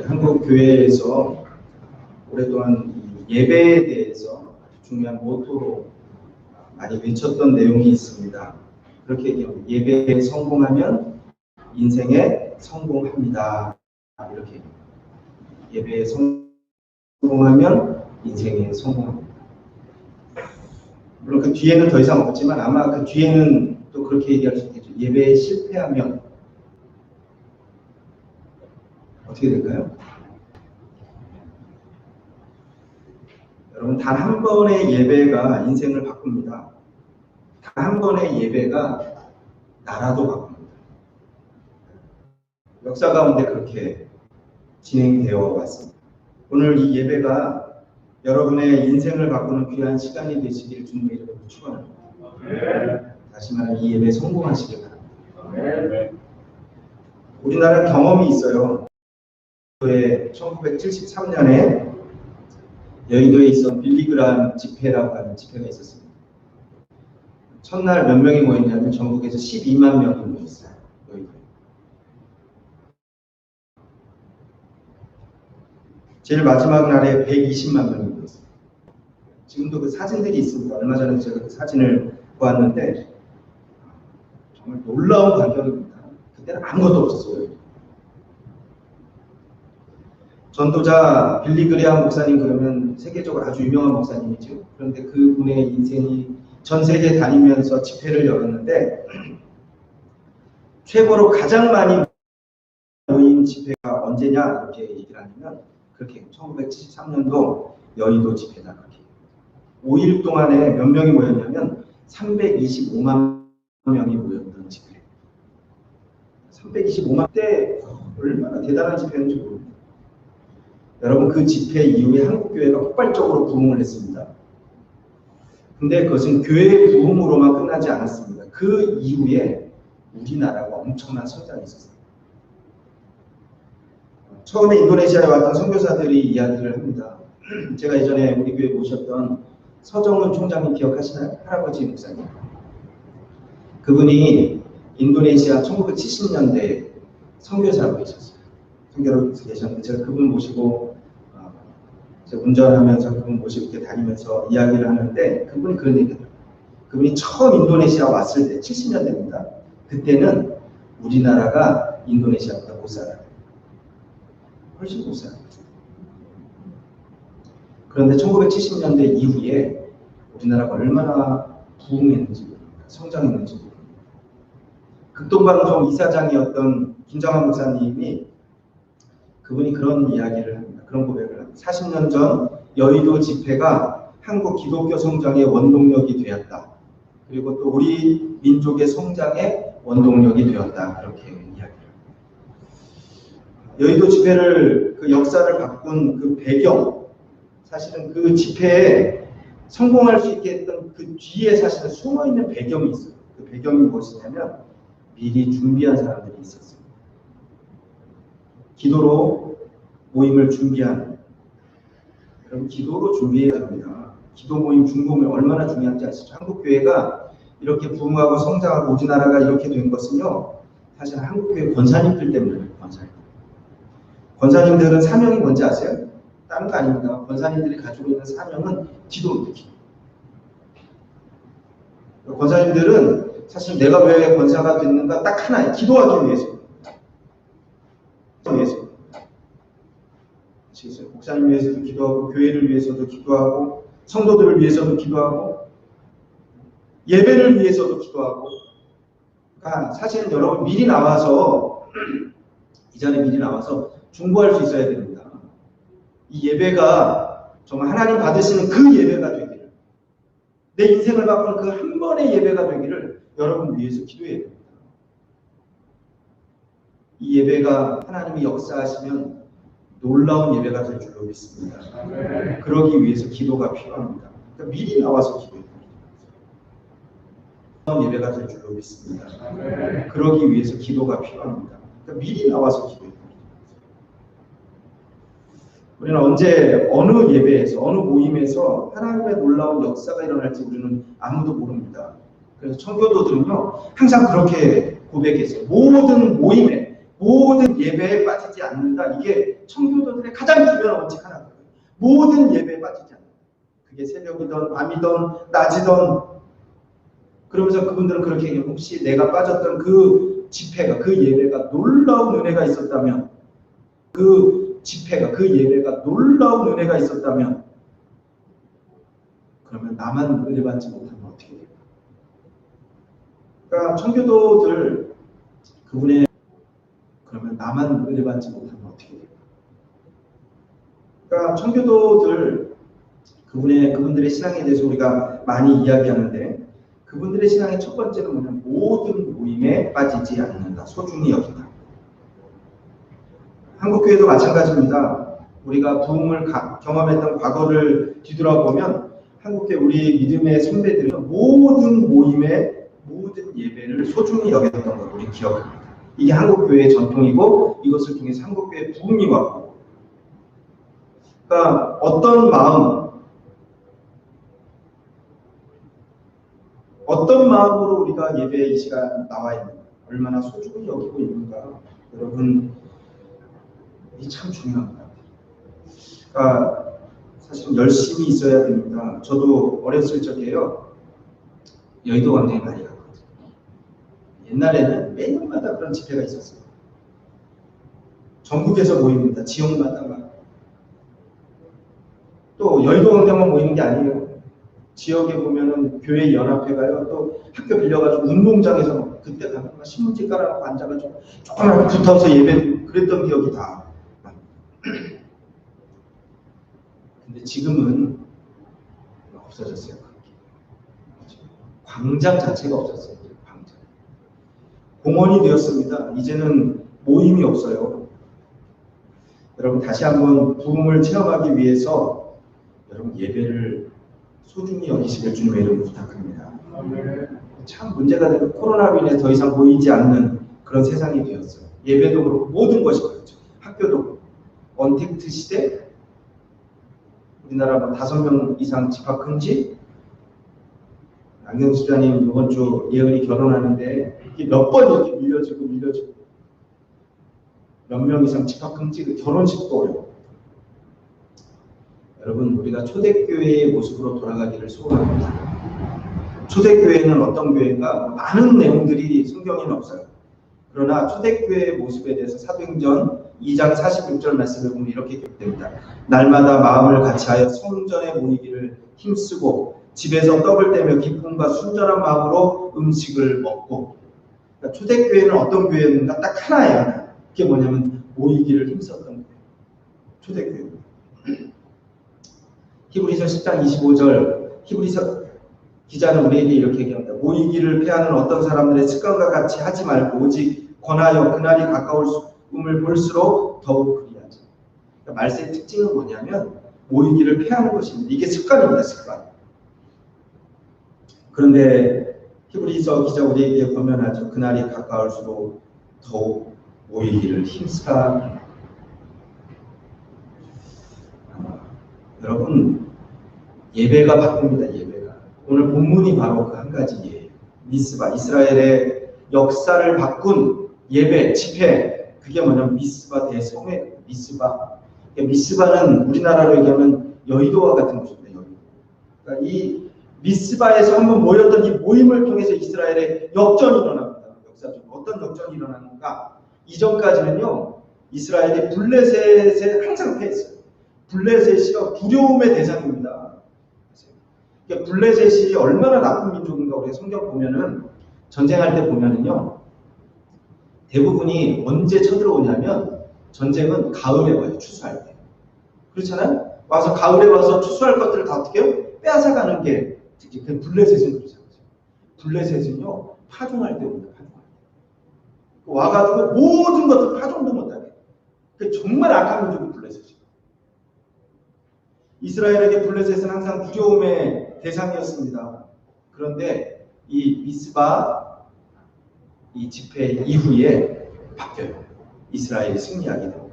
한국 교회에서 오랫동안 이 예배에 대해서 중요한 모토로 많이 외쳤던 내용이 있습니다. 그렇게 얘기합니다. 예배에 성공하면 인생에 성공합니다. 이렇게 얘기합니다. 예배에 성공하면 인생에 성공합니다. 물론 그 뒤에는 더 이상 없지만 아마 그 뒤에는 또 그렇게 얘기할 수 있겠죠. 예배에 실패하면 어떻게 될까요? 여러분, 단 한 번의 예배가 인생을 바꿉니다. 단 한 번의 예배가 나라도 바꿉니다. 역사 가운데 그렇게 진행되어 왔습니다. 오늘 이 예배가 여러분의 인생을 바꾸는 귀한 시간이 되시기를 주님의 이름으로 축원합니다. 다시 말하면 이 예배에 성공하시길 바랍니다. 우리나라 경험이 있어요. 1973년에 여의도에 있었던 빌리그람 집회라고 하는 집회가 있었습니다. 첫날 몇 명이 모였냐면 전국에서 12만 명이 모였어요. 여의도에. 제일 마지막 날에 120만 명이 모였어요. 지금도 그 사진들이 있습니다. 얼마 전에 제가 그 사진을 보았는데 정말 놀라운 광경입니다. 그때는 아무것도 없었어요. 전도자 빌리그레암 목사님 그러면 세계적으로 아주 유명한 목사님이죠. 그런데 그분의 인생이 전 세계 다니면서 집회를 열었는데 최고로 가장 많이 모인 집회가 언제냐 이렇게 얘기를 하면 그렇게 1973년도 여의도 집회다. 그렇게 5일 동안에 몇 명이 모였냐면 325만 명이 모였던 집회. 325만 때 얼마나 대단한 집회인지 모릅니다. 여러분, 그 집회 이후에 한국교회가 폭발적으로 부흥을 했습니다. 근데 그것은 교회의 부흥으로만 끝나지 않았습니다. 그 이후에 우리나라가 엄청난 성장이 있었습니다. 처음에 인도네시아에 왔던 선교사들이 이야기를 합니다. 제가 예전에 우리 교회에 모셨던 서정훈 총장님 기억하시나요? 할아버지 목사님. 그분이 인도네시아 1970년대에 선교사로 계셨어요. 선교로 계셨는데 제가 그분 모시고 제가 운전하면서 그분 모시고 이렇게 다니면서 이야기를 하는데 그분이 그런 얘기를 해요. 그분이 처음 인도네시아 왔을 때 70년대입니다. 그때는 우리나라가 인도네시아보다 못 살아요. 훨씬 못 살아요. 그런데 1970년대 이후에 우리나라가 얼마나 부흥했는지 모릅니다. 성장했는지 모릅니다. 극동방송 이사장이었던 김정한 목사님이 그분이 그런 이야기를 합니다. 그런 고백을 합니다. 40년 전 여의도 집회가 한국 기독교 성장의 원동력이 되었다. 그리고 또 우리 민족의 성장의 원동력이 되었다. 그렇게 이야기를 합니다. 여의도 집회를 그 역사를 바꾼 그 배경, 사실은 그 집회에 성공할 수 있게 했던 그 뒤에 사실은 숨어있는 배경이 있어요. 그 배경이 무엇이냐면 미리 준비한 사람들이 있었어요. 기도로 모임을 준비하는, 그럼 기도로 준비해야 합니다. 기도 모임, 중보모임 얼마나 중요한지 아시죠? 한국교회가 이렇게 부흥하고 성장하고 우리나라가 이렇게 된 것은요, 사실 한국교회 권사님들 때문이에요. 권사님들은 사명이 뭔지 아세요? 다른 거 아닙니다. 권사님들이 가지고 있는 사명은 기도입니다. 권사님들은 사실 내가 왜 권사가 됐는가 딱 하나예요. 기도하기 위해서. 목사님 위해서도 기도하고, 교회를 위해서도 기도하고, 성도들을 위해서도 기도하고, 예배를 위해서도 기도하고. 그러니까 사실은 여러분 미리 나와서 이 자리에 미리 나와서 중보할 수 있어야 됩니다. 이 예배가 정말 하나님 받으시는 그 예배가 되기를, 내 인생을 바꾸는 그 한 번의 예배가 되기를 여러분 위해서 기도해야 됩니다. 이 예배가 하나님이 역사하시면 놀라운 예배가 될 줄로 믿습니다. 그러기 위해서 기도가 필요합니다. 그러니까 미리 나와서 기도해야 됩니다. 놀라운 예배가 될 줄로 믿습니다. 그러기 위해서 기도가 필요합니다. 그러니까 미리 나와서 기도해야 됩니다. 우리는 언제 어느 예배에서 어느 모임에서 하나님의 놀라운 역사가 일어날지 우리는 아무도 모릅니다. 그래서 청교도들은요 항상 그렇게 고백했어요. 모든 모임에 모든 예배에 빠지지 않는다. 이게 청교도들의 가장 중요한 원칙 하나거든요. 모든 예배에 빠지지 않는다. 그게 새벽이든 밤이든 낮이든. 그러면서 그분들은 그렇게 얘기해요. 혹시 내가 빠졌던 그 집회가, 그 예배가 놀라운 은혜가 있었다면, 그 집회가, 그 예배가 놀라운 은혜가 있었다면, 그러면 나만 은혜 받지 못하면 어떻게 될까? 그러니까 청교도들 그분의 그러면 나만 은혜 받지 못하면 어떻게 될까? 그러니까 청교도들 그분들의 신앙에 대해서 우리가 많이 이야기하는데 그분들의 신앙의 첫 번째는 뭐냐면 모든 모임에 빠지지 않는다. 소중히 여긴다. 한국교회도 마찬가지입니다. 우리가 부흥을 경험했던 과거를 뒤돌아보면 한국교회 우리 믿음의 선배들은 모든 모임에 모든 예배를 소중히 여겼던 걸 우리 기억합니다. 이게 한국교회의 전통이고 이것을 통해서 한국교회의 부흥이 왔고, 그러니까 어떤 마음으로 우리가 예배에 이 시간 나와 있는가, 얼마나 소중히 여기고 있는가, 여러분 이게 참 중요한 것 같아요. 그러니까 사실 열심히 있어야 됩니다. 저도 어렸을 적에요 여의도 광장에 많이 갔거든요. 옛날에는 매년마다 그런 집회가 있었어요. 전국에서 모입니다. 지역마다 막. 또 여의도 광장만 모이는 게 아니에요. 지역에 보면은 교회 연합회가요. 또 학교 빌려가지고 운동장에서 막 그때 가면 막 신문지 깔아놓고 앉아가지고 조그맣게 붙어서 예배 그랬던 기억이 다. 근데 지금은 없어졌어요. 광장 자체가 없었어요. 광장. 공원이 되었습니다. 이제는 모임이 없어요. 여러분 다시 한번 부흥을 체험하기 위해서 여러분 예배를 소중히 여기시길 주님의 이름으로 부탁합니다. 참 문제가 되는 코로나로 인해 더 이상 보이지 않는 그런 세상이 되었어요. 예배도 그렇고 모든 것이 그렇죠. 학교도 그렇고. 언택트 시대, 우리나라 5명 이상 집합 금지. 안경수 집사님 이번 주 예언이 결혼하는데 몇 번 이렇게 밀려지고 몇 명 이상 집합 금지, 그 결혼식도 어려워. 여러분 우리가 초대교회의 모습으로 돌아가기를 소원합니다. 초대교회는 어떤 교회인가? 많은 내용들이 성경에는 없어요. 그러나 초대교회의 모습에 대해서 사도행전 2장 46절 말씀을 보면 이렇게 기록됩니다. 날마다 마음을 같이하여 성전에 모이기를 힘쓰고 집에서 떡을 떼며 기쁨과 순전한 마음으로 음식을 먹고. 그러니까 초대교회는 어떤 교회인가? 딱 하나예요. 그게 뭐냐면 모이기를 힘썼던 거예요. 초대교회. 히브리서 10장 25절 히브리서 기자는 우리에게 이렇게 얘기합니다. 모이기를 패하는 어떤 사람들의 습관과 같이 하지 말고 오직 권하여 그날이 가까움을 볼수록 더욱 그리하자. 그러니까 말세의 특징은 뭐냐면 모이기를 패하는 것입니다. 이게 습관입니다. 습관. 그런데 히브리서 기자 우리에게 권면하죠. 그날이 가까울수록 더욱 모이기를 힘쓰라. 여러분 예배가 바쁩니다. 예배가. 오늘 본문이 바로 그 한 가지예요. 미스바, 이스라엘의 역사를 바꾼 예배, 집회. 그게 뭐냐면 미스바 대성회. 미스바. 미스바는 우리나라로 얘기하면 여의도와 같은 곳입니다. 여의도. 그러니까 이 미스바에서 한번 모였던 이 모임을 통해서 이스라엘의 역전이 일어납니다. 역사적으로 어떤 역전이 일어나는가? 이전까지는요 이스라엘이 블레셋에 항상 패했어요. 블레셋이요 두려움의 대상입니다. 그러니까 블레셋이 얼마나 나쁜 민족인가 우리가 성경 보면은 전쟁할 때 보면은요 대부분이 언제 쳐들어오냐면 전쟁은 가을에 와요. 추수할 때. 그렇잖아요. 와서 가을에 와서 추수할 것들을 다 어떻게 해요? 빼앗아가는 게 특히 그 블레셋은 그렇잖아요. 블레셋은요 파종할 때 옵니다. 파종할 때. 와가지고 모든 것들 파종도 못하게. 정말 악한 민족이 블레셋이에요. 이스라엘에게 블레셋은 항상 두려움의 대상이었습니다. 그런데 이 미스바 이 집회 이후에 바뀌어요. 이스라엘이 승리하게 됩니다.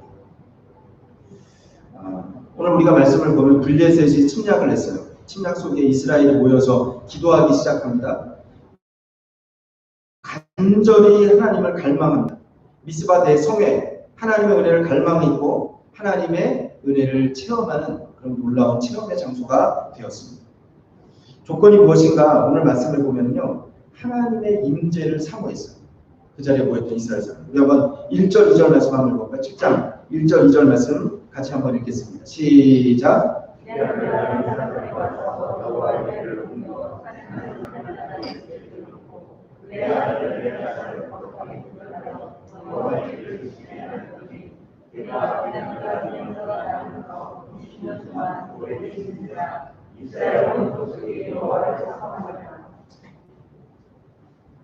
오늘 우리가 말씀을 보면 블레셋이 침략을 했어요. 침략 속에 이스라엘이 모여서 기도하기 시작합니다. 간절히 하나님을 갈망합니다. 미스바 대성회, 하나님의 은혜를 갈망했고 하나님의 은혜를 체험하는 그런 놀라운 체험의 장소가 되었습니다. 조건이 무엇인가? 오늘 말씀을 보면요, 하나님의 임재를 사모했어요. 그 자리에 모였던 이스라엘 사람. 우리 한번 1절, 2절 말씀 한번 읽어볼까요? 7장 1절, 2절 말씀 같이 한번 읽겠습니다. 시작.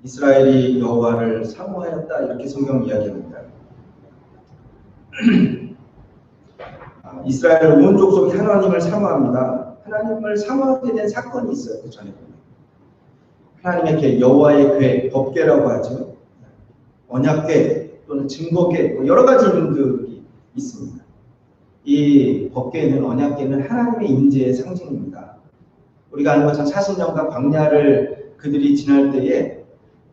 이스라엘이 여호와를 사모하였다, 이렇게 성경 이야기합니다. 이스라엘 온 족속이 하나님을 사모합니다. 하나님을 사모하게 된 사건이 있어요. 그 전에 하나님의 궤, 여호와의 궤, 법궤라고 하죠. 언약궤 또는 증거궤, 여러 가지 이름들이 있습니다. 이 법궤는, 언약궤는 하나님의 임재의 상징입니다. 우리가 아는 것처럼 40년간 광야를 그들이 지날 때에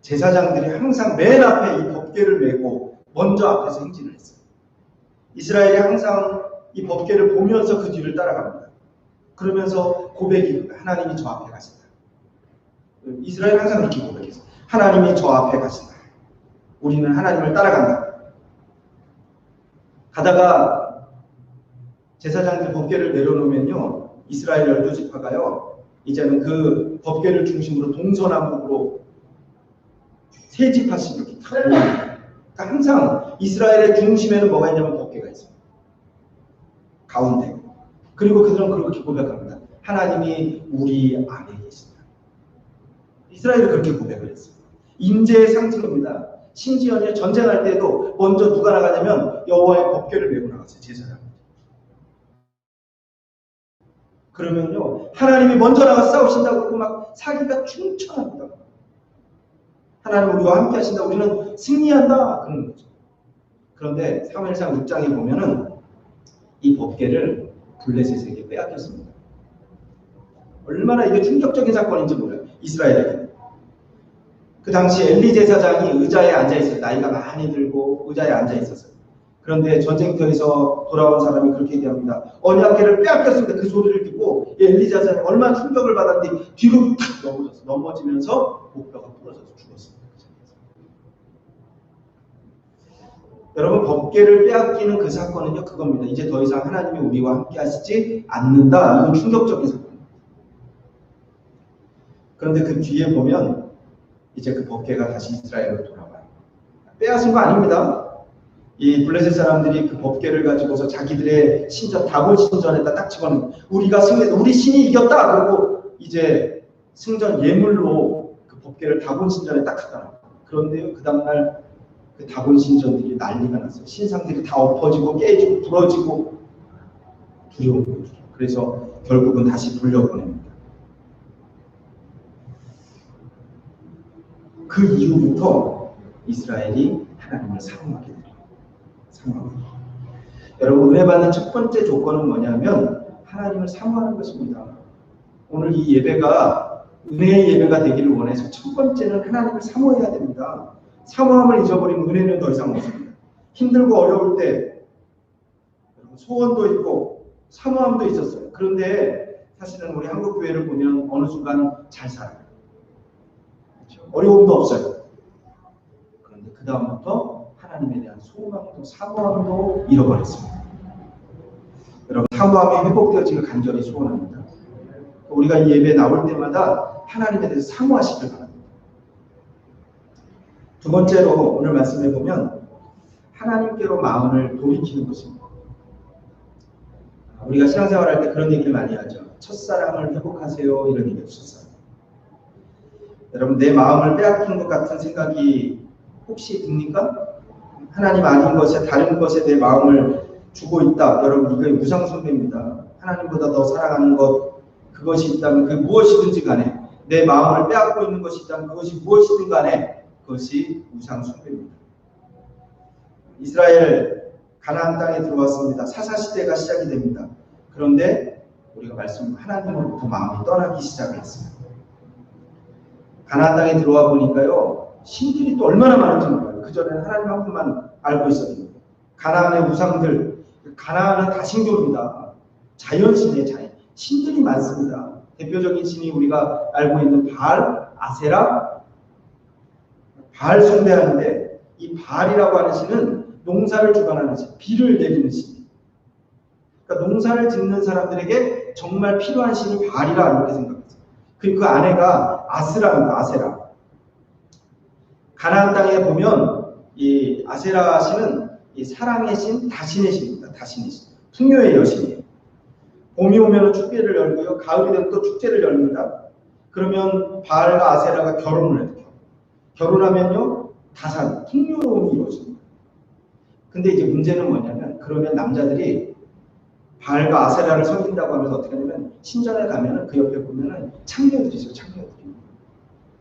제사장들이 항상 맨 앞에 이 법궤를 메고 먼저 앞에서 행진을 했어요. 이스라엘이 항상 이 법궤를 보면서 그 뒤를 따라갑니다. 그러면서 고백이, 하나님이 저 앞에 가신다. 이스라엘은 항상 이렇게 고백했어요. 하나님이 저 앞에 가신다. 우리는 하나님을 따라간다. 가다가 제사장들 법궤를 내려놓으면요, 이스라엘 12지파가요, 이제는 그 법궤를 중심으로 동서남북으로 세 지파씩 이렇게 타고, 그러니까 항상 이스라엘의 중심에는 뭐가 있냐면 법궤가 있어요. 가운데. 그리고 그들은 그렇게 고백합니다. 하나님이 우리 안에 계신다. 이스라엘이 그렇게 고백을 했어요. 임재의 상징입니다. 심지어 전쟁할 때도 먼저 누가 나가냐면 여호와의 법궤를 메고 나갔어요. 제사장. 그러면요, 하나님이 먼저 나가서 싸우신다고 그러고 막 사기가 충천합니다. 하나님 우리와 함께 하신다, 우리는 승리한다, 그런 거죠. 그런데 사무엘상 6장에 보면은 이 법궤를 블레셋에게 빼앗겼습니다. 얼마나 이게 충격적인 사건인지 몰라요, 이스라엘에게. 그 당시 엘리 제사장이 의자에 앉아있어요. 나이가 많이 들고 의자에 앉아있었어요. 그런데 전쟁터에서 돌아온 사람이 그렇게 얘기합니다. 언약궤를 빼앗겼습니다. 그 소리를 듣고 엘리 제사장이 얼마나 충격을 받았는지 뒤로 탁 넘어지면서 목뼈가 부러져서 죽었습니다. 여러분, 법궤를 빼앗기는 그 사건은요, 그겁니다. 이제 더 이상 하나님이 우리와 함께 하시지 않는다. 이건 충격적인 사건입니다. 그런데 그 뒤에 보면 이제 그 법궤가 다시 이스라엘로 돌아와요. 빼앗은 거 아닙니다. 이 블레셋 사람들이 그 법궤를 가지고서 자기들의 신전, 다곤 신전에다 딱 집어넣는, 우리가 승리했다, 우리 신이 이겼다, 그러고 이제 승전 예물로 그 법궤를 다곤 신전에 딱 갖다 놔요. 그런데요, 그 다음날 그 다곤 신전들이 난리가 났어요. 신상들이 다 엎어지고 깨지고 부러지고 두려운 거죠. 그래서 결국은 다시 돌려보냅니다. 그 이후부터 이스라엘이 하나님을 사모하게 됩니다. 여러분, 은혜 받는 첫 번째 조건은 뭐냐면 하나님을 사모하는 것입니다. 오늘 이 예배가 은혜의 예배가 되기를 원해서 첫 번째는 하나님을 사모해야 됩니다. 사모함을 잊어버리면 은혜는 더 이상 없습니다. 힘들고 어려울 때 소원도 있고 사모함도 있었어요. 그런데 사실은 우리 한국 교회를 보면 어느 순간 잘 살아요. 그렇죠? 어려움도 없어요. 그런데 그 다음부터 하나님에 대한 소망도 사모함도 잃어버렸습니다. 여러분, 사모함이 회복되어지길 간절히 소원합니다. 우리가 이 예배 나올 때마다 하나님에 대해서 사모하시길 바랍니다. 두 번째로 오늘 말씀해 보면 하나님께로 마음을 돌이키는 것입니다. 우리가 신앙생활할 때 그런 얘기를 많이 하죠. 첫사랑을 회복하세요, 이런 얘기를 하셨어요. 여러분, 내 마음을 빼앗긴 것 같은 생각이 혹시 듭니까? 하나님 아닌 것에, 다른 것에 내 마음을 주고 있다. 여러분, 이거 우상숭배입니다. 하나님보다 더 사랑하는 것, 그것이 있다면 그 무엇이든지 간에, 내 마음을 빼앗고 있는 것이 있다면 그것이 무엇이든 간에 그것이 우상숭배입니다. 이스라엘 가나안 땅에 들어왔습니다. 사사시대가 시작이 됩니다. 그런데 우리가 말씀, 하나님으로부터 마음이 떠나기 시작을 했습니다. 가나안 땅에 들어와 보니까요, 신들이 또 얼마나 많은지 몰라요. 그전에는 하나님 한 분만 알고 있어야 됩니다. 가나안의 우상들, 가나안은 다신교입니다. 자연신의 자연. 신들이 많습니다. 대표적인 신이 우리가 알고 있는 바알, 아세라, 바알 숭배하는데 이 바알이라고 하는 신은 농사를 주관하는 신, 비를 내리는 신. 그러니까 농사를 짓는 사람들에게 정말 필요한 신이 바알이라 이렇게 생각했어요. 그리고 그 아내가 아스라입니다. 아세라. 가나안 땅에 보면 이 아세라 신은 이 사랑의 신, 다신의 신입니다. 다신의 신. 풍요의 여신이에요. 봄이 오면 축제를 열고요. 가을이 되면 또 축제를 열립니다. 그러면 바알과 아세라가 결혼을 해요. 결혼하면요. 다산, 풍요로움이 이루어집니다. 근데 이제 문제는 뭐냐면 그러면 남자들이 바알과 아세라를 섬긴다고 하면서 어떻게 하냐면 신전에 가면은 그 옆에 보면은 창녀들이 있어요. 창녀들이.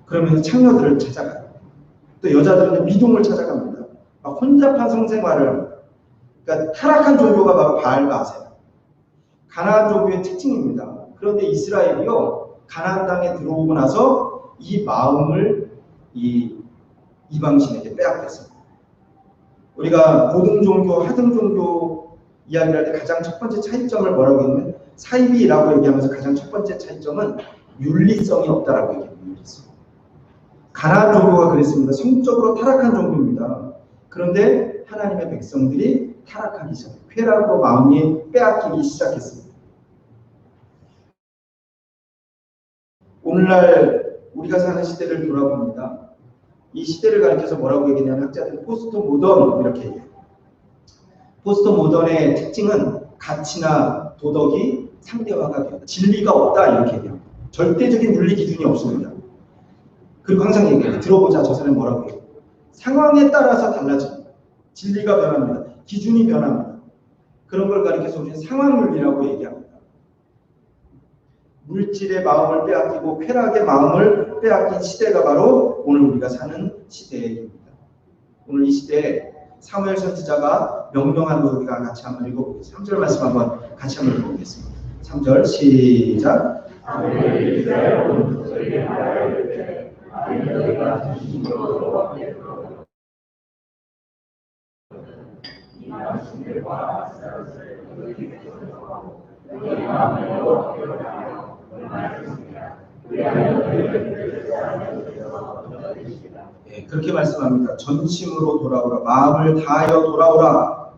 그러면 창녀들을 찾아가요. 또 여자들은 미동을 찾아갑니다. 막 혼잡한 성생활을. 그러니까 타락한 종교가 바로 바알과 아세라. 가나안 종교의 특징입니다. 그런데 이스라엘이요. 가나안 땅에 들어오고 나서 이 마음을 이 이방신에게 빼앗겼습니다. 우리가 고등 종교, 하등 종교 이야기를 할 때 가장 첫 번째 차이점을 뭐라고 했냐면 사이비라고 얘기하면서 가장 첫 번째 차이점은 윤리성이 없다라고 얘기합니다. 윤리성. 가나안 종교가 그랬습니다. 성적으로 타락한 종교입니다. 그런데 하나님의 백성들이 타락하기 시작해요. 쾌락으로 마음이 빼앗기기 시작했습니다. 오늘날 우리가 사는 시대를 돌아봅니다. 이 시대를 가리켜서 뭐라고 얘기하냐면 학자들은 포스트 모던 이렇게 얘기해요. 포스트 모던의 특징은 가치나 도덕이 상대화가 된다. 진리가 없다 이렇게 얘기합니다. 절대적인 윤리 기준이 없습니다. 그리고 항상 얘기해요. 들어보자 저 사람이 뭐라고 해요. 상황에 따라서 달라집니다. 진리가 변합니다. 기준이 변합니다. 그런 걸 가리켜서 우리는 상황윤리라고 얘기합니다. 물질의 마음을 빼앗기고 쾌락의 마음을 빼앗긴 시대가 바로 오늘 우리가 사는 시대입니다. 오늘 이 시대에 사무엘 선지자가 명령한 걸 우리가 같이 한번 읽어보겠습니다. 3절 말씀 한번 같이 한번 읽어보겠습니다. 3절 시작. 네, 그렇게 말씀합니다. 전심으로 돌아오라. 마음을 다하여 돌아오라.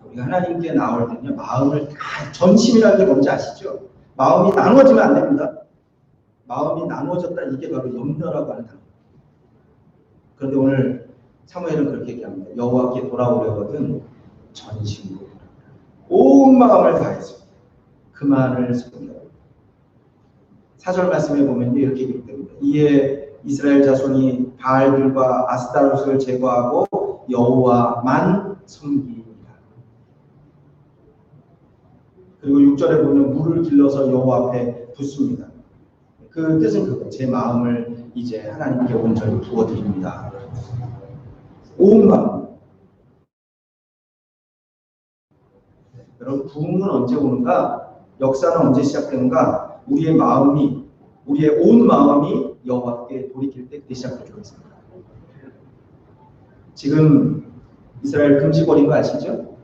우리가 하나님께 나올 때는요. 마음을 다 전심이라는 게 뭔지 아시죠? 마음이 나눠지면 안 됩니다. 마음이 나눠졌다. 이게 바로 염려라고 하는 단어입니다. 그런데 오늘 사무엘은 그렇게 얘기합니다. 여호와께 돌아오려거든 전심으로 온 마음을 다해서 그만을 섬겨. 4절 말씀에 보면 이렇게 기록됩니다. 이에 이스라엘 자손이 바알들과 아스타롯을 제거하고 여호와만 섬기니라. 그리고 6절에 보면 물을 길러서 여호와 앞에 붓습니다. 그 뜻은 그거. 제 마음을 이제 하나님께 온전히 부어드립니다. 온 마음. 여러분 부흥은 언제 오는가? 역사는 언제 시작되는가? 우리의 마음이, 우리의 온 마음이 여호와께 돌이킬 때 시작되고 있습니다. 지금 이스라엘 금지거리인 거 아시죠?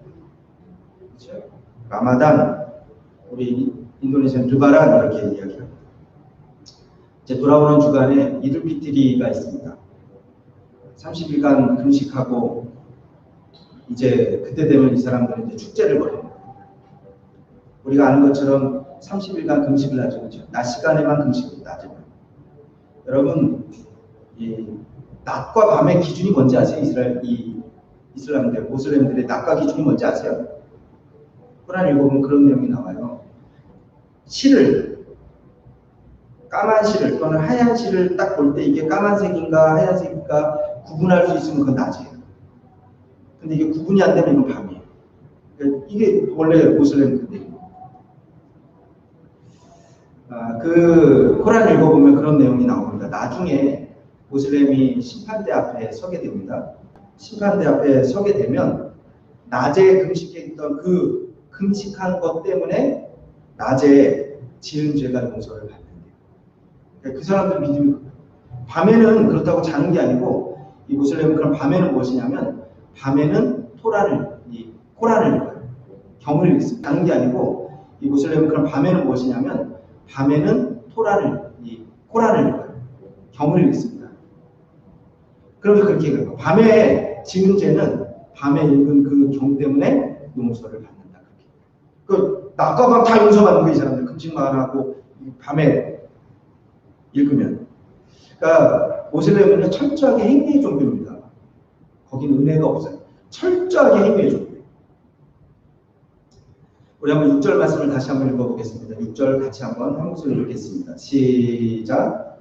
그렇죠? 라마단, 우리 인도네시아 르바란 이렇게 이야기합니다. 이제 돌아오는 주간에 이들피트리가 있습니다. 30일간 금식하고 이제 그때 되면 이 사람들은 이제 축제를 벌입니다. 우리가 아는 것처럼 30일간 금식을 하죠. 그렇죠? 낮 시간에만 금식입니다. 낮에만. 여러분, 이 낮과 밤의 기준이 뭔지 아세요? 이슬람들, 모슬렘들의 낮과 기준이 뭔지 아세요? 꾸란 읽어보면 그런 내용이 나와요. 실을, 까만 실을 또는 하얀 실을 딱 볼 때 이게 까만색인가 하얀색인가 구분할 수 있으면 그건 낮이에요. 근데 이게 구분이 안 되면 이건 밤이에요. 그러니까 이게 원래 모슬렘들인데. 그 코란 읽어보면 그런 내용이 나옵니다. 나중에 모슬렘이 심판대 앞에 서게 됩니다. 심판대 앞에 서게 되면 낮에 금식했던 그 금식한 것 때문에 낮에 지은 죄가 용서를 받는데요. 그러니까 그 사람들 믿음이 밤에는 그렇다고 자는 게 아니고 이 모슬렘은 그럼 밤에는 무엇이냐면 밤에는 코란을 읽어요. 경을 읽습니다. 다른 게 아니고 이 모슬렘은 그럼 밤에는 무엇이냐면 밤에는 코란을 읽어요. 경을 읽습니다. 그러면 그렇게 읽어요. 밤에 지은 죄는 밤에 읽은 그 경 때문에 용서를 받는다. 그 낮과 밤 다 용서받는 거 이 사람들 금식만 안 하고 밤에 읽으면. 그러니까 모슬렘은 철저하게 행위의 종교입니다. 거긴 은혜가 없어요. 철저하게 행위의 종교. 우리 한번 6절 말씀을 다시 한번 읽어보겠습니다. 6절 같이 한번 한 목소리로 읽겠습니다. 시작.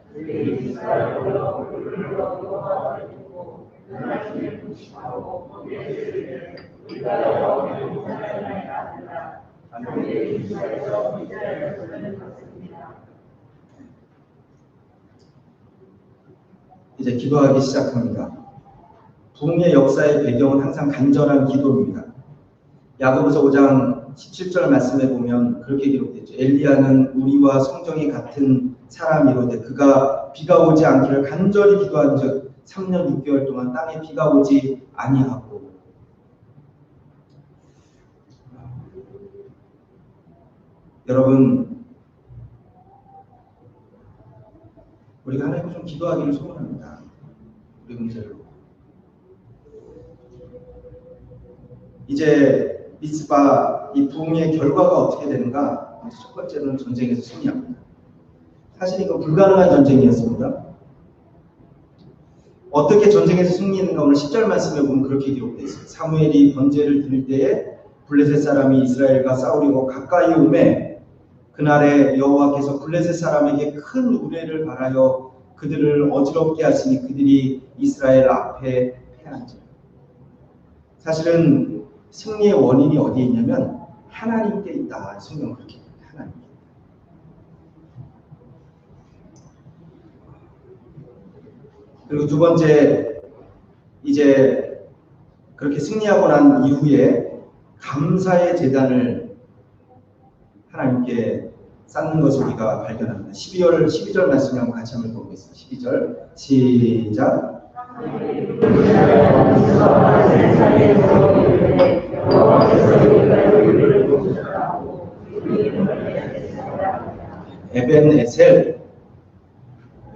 이제 기도하기 시작합니다. 부흥의 역사의 배경은 항상 간절한 기도입니다. 야고보서 5장 17절 말씀에 보면 그렇게 기록됐죠. 엘리야는 우리와 성정이 같은 사람이로되 그가 비가 오지 않기를 간절히 기도한즉 3년 6개월 동안 땅에 비가 오지 아니하고. 여러분, 우리가 하나님께 좀 기도하기를 소원합니다. 우리 문제를. 이제 미스바 이 부흥의 결과가 어떻게 되는가? 첫 번째는 전쟁에서 승리합니다. 사실 이거 불가능한 전쟁이었습니다. 어떻게 전쟁에서 승리했는가? 오늘 10절 말씀에 보면 그렇게 기록되어 있습니다. 사무엘이 번제를 드릴 때에 블레셋 사람이 이스라엘과 싸우려고 가까이 오매 그날에 여호와께서 블레셋 사람에게 큰 우레를 발하여 그들을 어지럽게 하시니 그들이 이스라엘 앞에 패한지라. 사실은 승리의 원인이 어디에 있냐면 하나님께 있다. 성경 그렇게 얘기합니다. 하나님께. 그리고 두 번째, 이제 그렇게 승리하고 난 이후에 감사의 제단을 하나님께 쌓는 것을 우리가 발견합니다. 12절 말씀을 한번 같이 한번 보겠습니다. 12절 시작. 에벤에셀,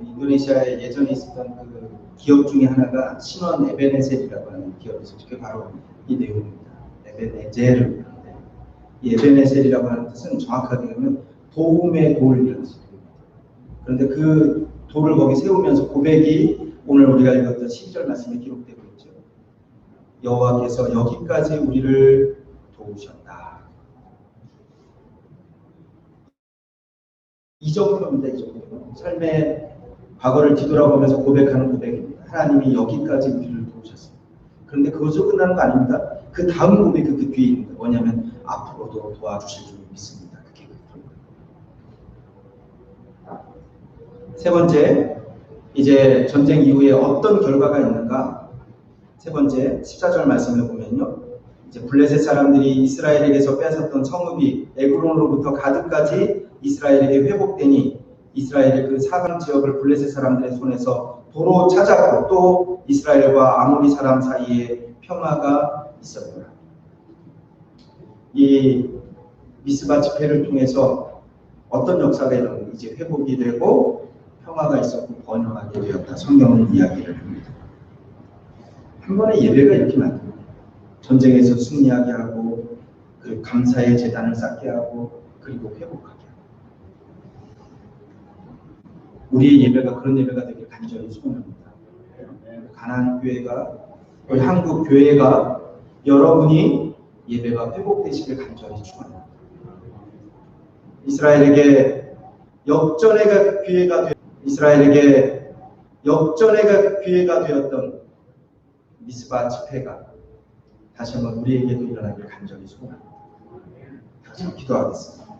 인도네시아에 예전에 있었던 그 기업 중에 하나가 신원 에벤에셀이라고 하는 기업에서 그게 바로 이 내용입니다. 에벤에젤. 이 에벤에셀이라고 하는 뜻은 정확하게 보면 도움의 돌이라는 뜻입니다. 그런데 그 돌을 거기 세우면서 고백이 오늘 우리가 읽었던 12절 말씀에 기록되고 있죠. 여호와께서 여기까지 우리를 도우셨다. 이 정도입니다. 이 정도. 삶의 과거를 뒤돌아보면서 고백하는 고백입니다. 하나님이 여기까지 우리를 도우셨습니다. 그런데 그것으로 끝나는 거 아닙니다. 그 다음 고백이 그 뒤에 있습니다. 뭐냐면 앞으로도 도와주실 줄 믿습니다. 그게 세 번째, 이제 전쟁 이후에 어떤 결과가 있는가? 세 번째, 14절 말씀을 보면요. 이제 블레셋 사람들이 이스라엘에게서 뺏었던 성읍이 에그론으로부터 가드까지 이스라엘에게 회복되니 이스라엘의 그 사방 지역을 블레셋 사람들의 손에서 도로 찾았고 또 이스라엘과 아모리 사람 사이에 평화가 있었더라. 이 미스바 집회를 통해서 어떤 역사가 일어나고 이제 회복이 되고 평화가 있었고 번영하게 되었다. 성경은 이야기를 합니다. 한 번의 예배가 이렇게 많습니다. 전쟁에서 승리하게 하고 그리고 감사의 제단을 쌓게 하고 그리고 회복하게 하고. 우리의 예배가 그런 예배가 되길 간절히 소원합니다. 가나안 교회가, 우리 한국 교회가 여러분이 예배가 회복되시길 간절히 축원합니다. 이스라엘에게 역전의 기회가 되었던 미스바 집회가 다시 한번 우리에게도 일어나길 간절히 소원합니다. 다시 한번 기도하겠습니다.